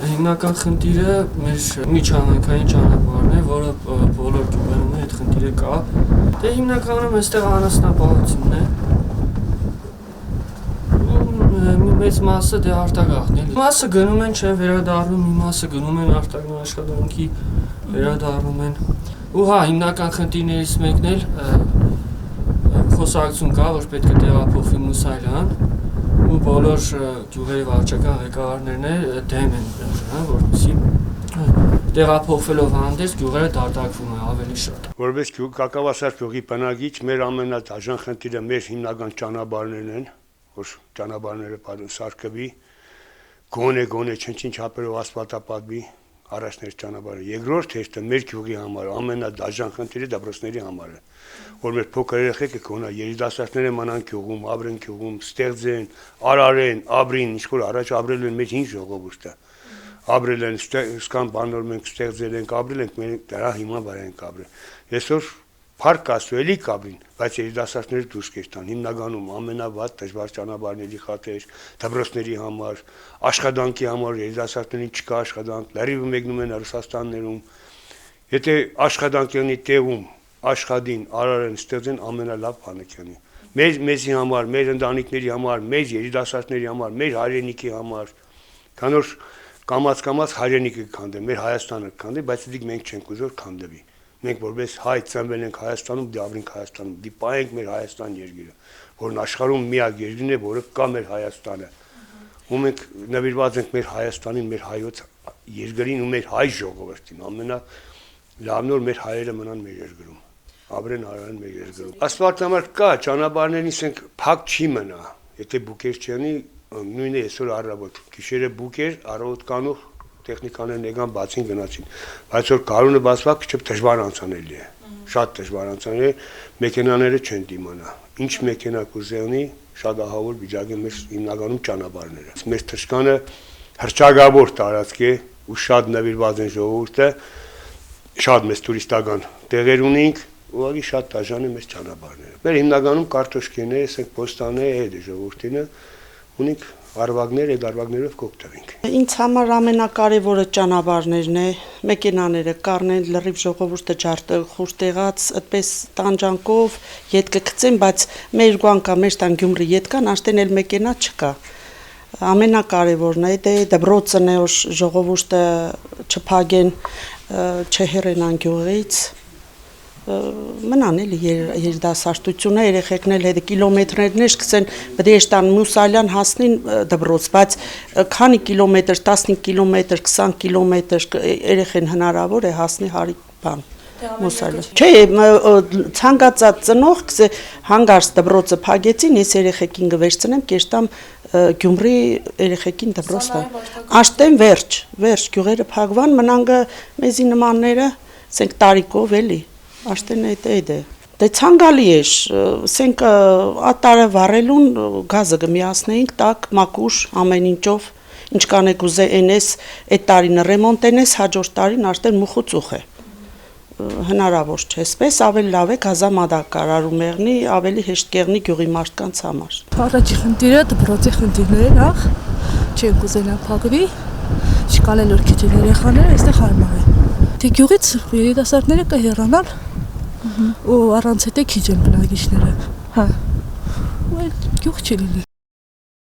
Հիմնական խնդիրը մեր միջանցքային ճանապարհն է, որը բոլոր գյուղերում այդ խնդիրը կա։ Դե հիմնականում այստեղ անասնապահությունն է։ Մեծ մասը դե արտագաղթն է։ Մասը գնում են չեն վերադառնում, մի մասը գնում են արտաքին աշխատանքի վերադառնում են։ Ու հա, հիմնական խնդիրներից մեկն էլ խոսակցություն կա, որ պետք է տեղափոխվի Մուսալյան, ու բոլոր գյուղերի վարչական ղեկավարներն դեմ են դրան, որպեսզի տեղափոխվելով հանդերձ գյուղերը դատարկվում է ավելի շատ։ Որպես Կակավասար գյուղի բնակիչ, մեր ամենադաժան խնդիրը մեր հիմնական ճանապարհներն են, որ ճանապարհները սարքվի, գոնե չնչին չափերով ասֆալտապատվի, առաջներ ճանապարհը։ Երկրորդ հեշտը մեր գյուղի համար ամենադաժան խնդիրը դպրոցների համար է, որ մեր փոքր երեխեքը կոնա երիտասարդները մնան գյուղում, ապրեն գյուղում, ստեղծեն, արարեն, ապրին, ինչ որ առաջ ապրել են մեր հին ժողովուրդը, ապրել են, սկան բանոր մենք ստեղծել ենք, ապրել ենք, մենք դրա հիման վրա ենք ապրել։ Այսօր փառք Աստծո էլի կապրին, բայց երիտասարդները դուրս կերտան, հիմնականում ամենավատ դժվար ճանապարհների խաթեր, դպրոցների համար, աշխատանքի համար երիտասարդներին չկա աշխատանք, լրիվ մեկնում են Ռուսաստաններում։ Եթե աշխատանք լինի տեղում, աշխատին, արարեն, ստեղծեն ամենալավ բանը կանի։ Մեզի համար, մեր ընտանիքների համար, մեր երիտասարդների համար, մեր հայրենիքի համար, քան որ կամաց հայրենիքը քանդե, մեր Հայաստանը քանդե, բայց դիք մենք չենք ուզոր քանդվի։ Մենք որպես հայ ծնվել ենք Հայաստանում, դիավրինք Հայաստանում, դիպայենք մեր Հայաստան երկիրը, որն աշխարհում միակ երկիրն է, որը կա մեր Հայաստանը։ Ու մենք նվիրված ենք մեր Հայաստանին, մեր հայոց երկրին ու մեր հայ ժողովրդին, ամենալավն որ մեր հայերը մնան մեր երկրում, ապրեն արարեն մեր երկրում։ Ասֆալտամարք կա, ճանապարհներինս ենք փակ չի մնա, եթե բուկեր չունի, նույնը այսօր առավոտ, գիշերը բուկեր, առավոտ կանող տեխնիկաներն եկան բացին գնացին, բայց որ գարունը բացվա քիչ դժվար անցանելի է, շատ դժվար անցանելի է, մեքենաները չեն դիմանա, ինչ մեքենա կուզենի, շատ ահավոր վիճակի մեր հիմնականում ճանապարհները։ Մեր թշկանը հրճագավոր տարածք է ու շատ նվիրված են ժողովուրդը, շատ մեծ տուրիստական տեղեր ունենք, ուղղակի շատ դաժան է մեր ճանապարհները։ Մեր հիմնականում կարտոշկեն է, ասենք պոստան է, այդ ժողովուրդինը ունենք արվագներ, այդ արվագներով կօգտվենք։ Ինձ համար ամենակարևորը ճանապարհներն է, մեքենաները կառնեն, լրիվ ժողովուրդը խուշտեղած, այդպես տանջանքով ետ կգցեն, բայց մեր գանկա, մեր տան Գյումրի ետ կան, աշտեն էլ մեքենա չկա։ Ամենակարևորն է, դե դպրոցն է, որ ժողովուրդը չփագեն, չհեռանան գյուղից։ Մնան էլի երիտասարդությունը, երեխեքն էլ հետ կիլոմետրներն սկսեն, պետք է շտան Մուսալյան հասնին դպրոց, բայց քանի կիլոմետր, 15 կիլոմետր, 20 կիլոմետր երեխեն հնարավոր է հասնի հարի բան Մուսալյան։ Չէ, ցանկացած ծնող կսե հանգարց դպրոցը փագեցին, ես երեխեքին կվերցնեմ, կեշտամ Գյումրի երեխեքին դպրոց տա։ Աշտեն վերջ, գյուղերը փագվան, մնան մեզի նմանները, ասենք տարիքով էլի Աշտեն այդ է։ Դե ցանկալի է, ասենք ատարը վառելուն գազը կմիացնեինք տակ մակուշ ամեն ինչով, ինչ կանեք ուզե այնես այդ տարին ռեմոնտենես, հաջորդ տարին աշտեն մուխուծուխ է։ Հնարավոր չէ, այսպես ավելի լավ է գազամատակարարում եղնի, ավելի հեշտ կեղնի գյուղի մարդկանց համար։ Առաջի խնդիրը դպրոցի խնդիրն է նախ, չենք ուզենա փակվի, չկան էլ որ քիչ երեխաներ, այստեղ հարմար է։ Դե գյուղից երիտասարդները կհեռանան ու առանց հետը քիչ են բնակիչները, հա, ու գյուղ չի լինի։